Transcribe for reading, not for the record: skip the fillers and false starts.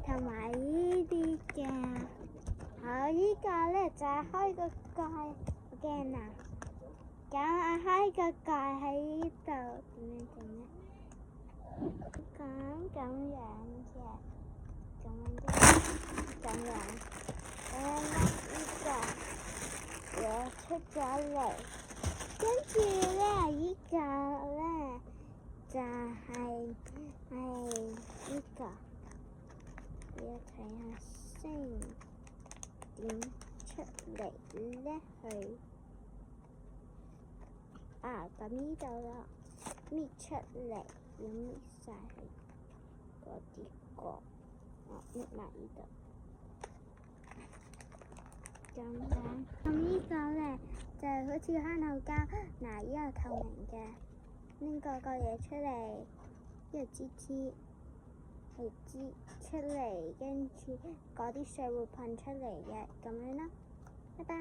同埋呢啲嘅。好，依個咧就係開個蓋，好驚啊！咁我開個蓋喺呢度，點樣整咧？咁樣嘅，咁樣咧，呢個嘢出咗嚟，跟住咧呢個咧就係呢個，要睇下先點出嚟咧佢。咁呢度啦，搣出嚟，要搣晒佢嗰啲角，搣埋呢度。咁呢個咧就係好似香口膠，呢個透明嘅，拎個嘢出嚟，呢個支係支出嚟，跟住嗰啲水會噴出嚟嘅，咁樣啦。拜拜。